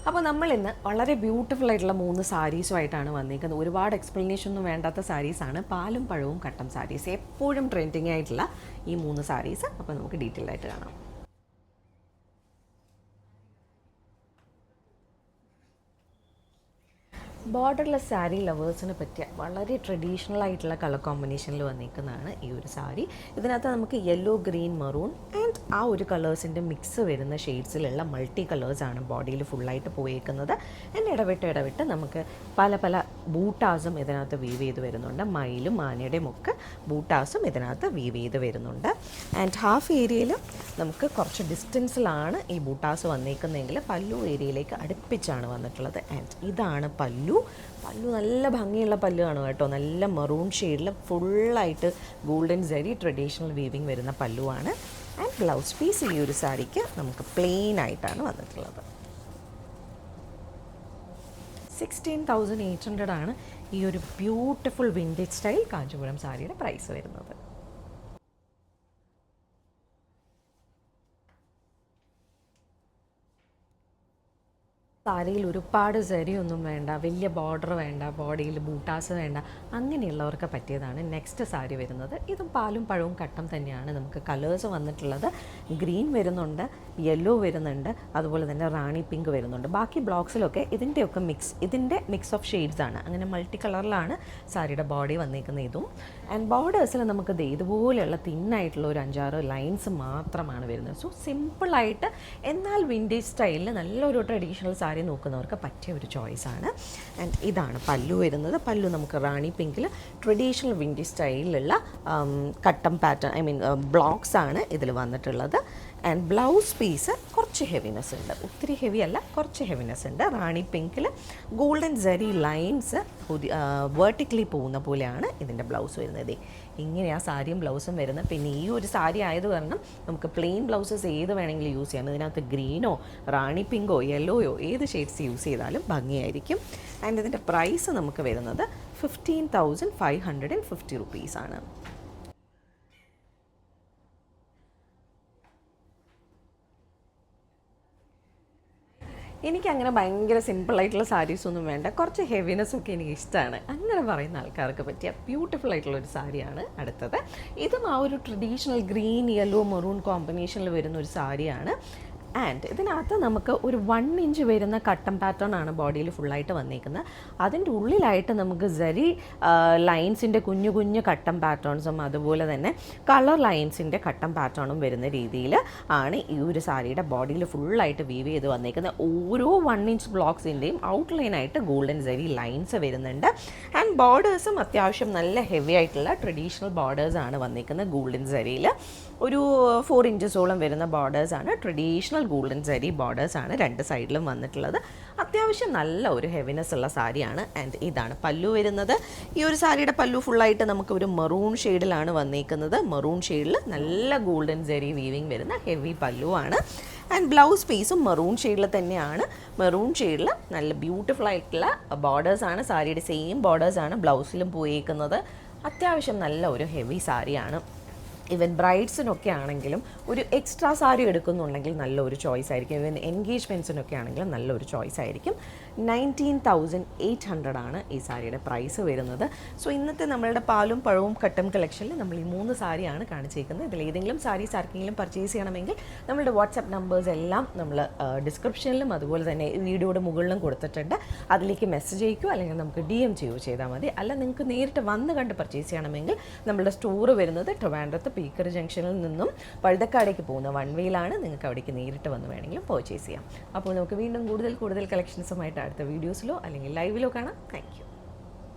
അപ്പോൾ നമ്മൾ ഇന്ന് വളരെ ബ്യൂട്ടിഫുൾ ആയിട്ടുള്ള 3 സാരീസുമായിട്ടാണ് വന്നിരിക്കുന്നത്. ഒരുപാട് എക്സ്പ്ലനേഷൻ ഒന്നും വേണ്ടാത്ത സാരീസാണ്. പാലും പഴവും കട്ടം സാരീസ്, എപ്പോഴും ട്രെൻഡിങ് ആയിട്ടുള്ള ഈ 3 സാരീസ്. അപ്പോൾ നമുക്ക് ഡീറ്റെയിൽ ആയിട്ട് കാണാം. ബോർഡർലെസ് സാരി ലവേഴ്സിന് പറ്റിയ വളരെ ട്രഡീഷണൽ ആയിട്ടുള്ള കളർ കോമ്പിനേഷനിൽ വന്നിരിക്കുന്നതാണ് ഈ ഒരു സാരി. ഇതിനകത്ത് നമുക്ക് യെല്ലോ, ഗ്രീൻ, മെറൂൺ ആൻഡ് ആ ഒരു കളേഴ്സിൻ്റെ മിക്സ് വരുന്ന ഷെയ്ഡ്സിലുള്ള മൾട്ടി കളേഴ്സാണ് ബോഡിയിൽ ഫുള്ളായിട്ട് പോയേക്കുന്നത്. ആൻഡ് ഇടവിട്ട് നമുക്ക് പല പല ബൂട്ടാസും ഇതിനകത്ത് വീവ് ചെയ്ത് വരുന്നുണ്ട്. മയിലും ആനയുടെയും ഒക്കെ ബൂട്ടാസും ഇതിനകത്ത് വീവ് ചെയ്ത് വരുന്നുണ്ട്. ആൻഡ് ഹാഫ് ഏരിയയിൽ നമുക്ക് കുറച്ച് ഡിസ്റ്റൻസിലാണ് ഈ ബൂട്ടാസ് വന്നേക്കുന്നതെങ്കിൽ പല്ലു ഏരിയയിലേക്ക് അടുപ്പിച്ചാണ് വന്നിട്ടുള്ളത്. ആൻഡ് ഇതാണ് പല്ലു. നല്ല ഭംഗിയുള്ള പല്ലുവാണ് കേട്ടോ. നല്ല മെറൂൺ ഷെയ്ഡിൽ ഫുള്ളായിട്ട് ഗോൾഡൻ ജരി ട്രഡീഷണൽ വീവിങ് വരുന്ന പല്ലുവാണ്. ആൻഡ് ബ്ലൗസ് പീസ് ഈ ഒരു സാരിക്ക് നമുക്ക് പ്ലെയിൻ ആയിട്ടാണ് വന്നിട്ടുള്ളത്. 16,800 ആണ് ഈ ഒരു ബ്യൂട്ടിഫുൾ വിൻറ്റേജ് സ്റ്റൈൽ കാഞ്ചീപുരം സാരിയുടെ പ്രൈസ് വരുന്നത്. സാരിയിൽ ഒരുപാട് സരിയൊന്നും വേണ്ട, വലിയ ബോർഡർ വേണ്ട, ബോഡിയിൽ ബൂട്ടാസ് വേണ്ട, അങ്ങനെയുള്ളവർക്ക് പറ്റിയതാണ് നെക്സ്റ്റ് സാരി വരുന്നത്. ഇതും പാലും പഴവും കട്ടം തന്നെയാണ്. നമുക്ക് കളേഴ്സ് വന്നിട്ടുള്ളത് ഗ്രീൻ വരുന്നുണ്ട്, യെല്ലോ വരുന്നുണ്ട്, അതുപോലെ തന്നെ റാണി പിങ്ക് വരുന്നുണ്ട്. ബാക്കി ബ്ലോക്സിലൊക്കെ ഇതിൻ്റെ മിക്സ് ഓഫ് ഷെയ്ഡ്സ് ആണ്. അങ്ങനെ മൾട്ടി കളറിലാണ് സാരിയുടെ ബോഡി വന്നിരിക്കുന്നത്. ഇതും ആൻഡ് ബോർഡേഴ്സിൽ നമുക്ക് ഇതുപോലെയുള്ള തിന്നായിട്ടുള്ള ഒരു 5-6 ലൈൻസ് മാത്രമാണ് വരുന്നത്. സോ സിമ്പിളായിട്ട് എന്നാൽ വിൻറ്റേജ് സ്റ്റൈലിൽ നല്ലൊരു ട്രഡീഷണൽ സാരി നോക്കുന്നവർക്ക് പറ്റിയ ഒരു ചോയ്സാണ്. ആൻഡ് ഇതാണ് പല്ലു വരുന്നത്. പല്ലു നമുക്ക് റാണി പിങ്കിൽ ട്രഡീഷണൽ വിൻറ്റേജ് സ്റ്റൈലിലുള്ള കട്ടം പാറ്റേൺ ബ്ലോക്സ് ആണ് ഇതിൽ വന്നിട്ടുള്ളത്. ആൻഡ് ബ്ലൗസ് പീസ് കുറച്ച് ഹെവിനെസ് ഉണ്ട്, ഒത്തിരി ഹെവി അല്ല, കുറച്ച് ഹെവിനെസ് ഉണ്ട്. റാണി പിങ്കിൽ ഗോൾഡൻ ജരി ലൈൻസ് വേർട്ടിക്കലി പോകുന്ന പോലെയാണ് ഇതിൻ്റെ ബ്ലൗസ് വരുന്നത്. ഇങ്ങനെ ആ സാരിയും ബ്ലൗസും വരുന്നത്. പിന്നെ ഈ ഒരു സാരി ആയത് കാരണം നമുക്ക് പ്ലെയിൻ ബ്ലൗസസ് ഏത് വേണമെങ്കിലും യൂസ് ചെയ്യാം. ഇതിനകത്ത് ഗ്രീനോ റാണി പിങ്കോ യെല്ലോയോ ഏത് ഷെയ്ഡ്സ് യൂസ് ചെയ്താലും ഭംഗിയായിരിക്കും. ആൻഡ് ഇതിൻ്റെ പ്രൈസ് നമുക്ക് വരുന്നത് 15,550 റുപ്പീസാണ്. എനിക്കങ്ങനെ ഭയങ്കര സിമ്പിളായിട്ടുള്ള സാരീസൊന്നും വേണ്ട, കുറച്ച് ഹെവിനെസ്സൊക്കെ എനിക്ക് ഇഷ്ടമാണ്. അങ്ങനെ പറയുന്ന ആൾക്കാർക്ക് പറ്റിയ ബ്യൂട്ടിഫുൾ ആയിട്ടുള്ളൊരു സാരിയാണ് അടുത്തത്. ഇതും ആ ഒരു ട്രഡീഷണൽ ഗ്രീൻ, യെല്ലോ, മെറൂൺ കോമ്പിനേഷനിൽ വരുന്ന ഒരു സാരിയാണ്. ആൻഡ് ഇതിനകത്ത് നമുക്ക് ഒരു 1 ഇഞ്ച് വരുന്ന കട്ടം പാറ്റേൺ ആണ് ബോഡിയിൽ ഫുള്ളായിട്ട് വന്നിരിക്കുന്നത്. അതിൻ്റെ ഉള്ളിലായിട്ട് നമുക്ക് ജരി ലൈൻസിൻ്റെ കുഞ്ഞു കുഞ്ഞു കട്ടം പാറ്റേൺസും അതുപോലെ തന്നെ കളർ ലൈൻസിൻ്റെ കട്ടം പാറ്റേണും വരുന്ന രീതിയിൽ ആണ് ഈ ഒരു സാരിയുടെ ബോഡിയിൽ ഫുള്ളായിട്ട് വീവ് ചെയ്ത് വന്നിരിക്കുന്നത്. ഓരോ 1 ഇഞ്ച് ബ്ലോക്സിൻ്റെയും ഔട്ട്ലൈനായിട്ട് ഗോൾഡൻ ജരി ലൈൻസ് വരുന്നുണ്ട്. ആൻഡ് ബോർഡേഴ്സും അത്യാവശ്യം നല്ല ഹെവി ആയിട്ടുള്ള ട്രഡീഷണൽ ബോർഡേഴ്സാണ് വന്നിരിക്കുന്നത്. ഗോൾഡൻ ജരിയിൽ ഒരു 4 ഇഞ്ചസോളം വരുന്ന ബോർഡേഴ്സാണ്, ട്രഡീഷണൽ ഗോൾഡൻ ജരി ബോർഡേഴ്സാണ് രണ്ട് സൈഡിലും വന്നിട്ടുള്ളത്. അത്യാവശ്യം നല്ല ഒരു ഹെവിനെസ് ഉള്ള സാരിയാണ്. ആൻഡ് ഇതാണ് പല്ലു വരുന്നത്. ഈ ഒരു സാരിയുടെ പല്ലു ഫുള്ളായിട്ട് നമുക്ക് ഒരു മെറൂൺ ഷെയ്ഡിലാണ് വന്നിരിക്കുന്നത്. മെറൂൺ ഷെയ്ഡിൽ നല്ല ഗോൾഡൻ ജരി വീവിങ് വരുന്ന ഹെവി പല്ലുവാണ്. ആൻഡ് ബ്ലൗസ് പീസും മെറൂൺ ഷെയ്ഡിൽ തന്നെയാണ്. മെറൂൺ ഷെയ്ഡിൽ നല്ല ബ്യൂട്ടിഫുൾ ആയിട്ടുള്ള ബോർഡേഴ്സാണ്. സാരിയുടെ സെയിം ബോർഡേഴ്സാണ് ബ്ലൗസിലും പോയേക്കുന്നത്. അത്യാവശ്യം നല്ല ഒരു ഹെവി സാരിയാണ്. ഈവൻ ബ്രൈഡ്സിനൊക്കെ ആണെങ്കിലും ഒരു എക്സ്ട്രാ സാരി എടുക്കുന്നുണ്ടെങ്കിൽ നല്ലൊരു ചോയ്സ് ആയിരിക്കും. ഈവൻ എൻഗേജ്മെൻറ്റ്സിനൊക്കെ ആണെങ്കിലും നല്ലൊരു ചോയ്സ് ആയിരിക്കും. 19,800 ആണ് ഈ സാരിയുടെ പ്രൈസ് വരുന്നത്. സോ ഇന്നത്തെ നമ്മളുടെ പാലും പഴവും കട്ടം കളക്ഷനിൽ നമ്മൾ ഈ 3 സാരിയാണ് കാണിച്ചേക്കുന്നത്. ഇതിൽ ഏതെങ്കിലും സാരീസ് ആർക്കെങ്കിലും പർച്ചേസ് ചെയ്യണമെങ്കിൽ നമ്മളുടെ വാട്സാപ്പ് നമ്പേഴ്സ് എല്ലാം നമ്മൾ ഡിസ്ക്രിപ്ഷനിലും അതുപോലെ തന്നെ വീഡിയോയുടെ മുകളിലും കൊടുത്തിട്ടുണ്ട്. അതിലേക്ക് മെസ്സേജ് അയക്കുകയോ അല്ലെങ്കിൽ നമുക്ക് DM ചെയ്യുകയോ ചെയ്താൽ മതി. അല്ല നിങ്ങൾക്ക് നേരിട്ട് വന്ന് കണ്ട് പർച്ചേസ് ചെയ്യണമെങ്കിൽ നമ്മളുടെ സ്റ്റോർ വരുന്നത് ട്രിവാൻഡ്രത്ത് പീക്കർ ജംഗ്ഷനിൽ നിന്നും പഴുതക്കാടേക്ക് പോകുന്ന 1 വേയിലാണ്. നിങ്ങൾക്ക് അവിടേക്ക് നേരിട്ട് വന്ന് വേണമെങ്കിലും പർച്ചേസ് ചെയ്യാം. അപ്പോൾ നമുക്ക് വീണ്ടും കൂടുതൽ കളക്ഷൻസുമായിട്ട് അടുത്ത വീഡിയോസിലോ അല്ലെങ്കിൽ ലൈവിലോ കാണാം. Thank you.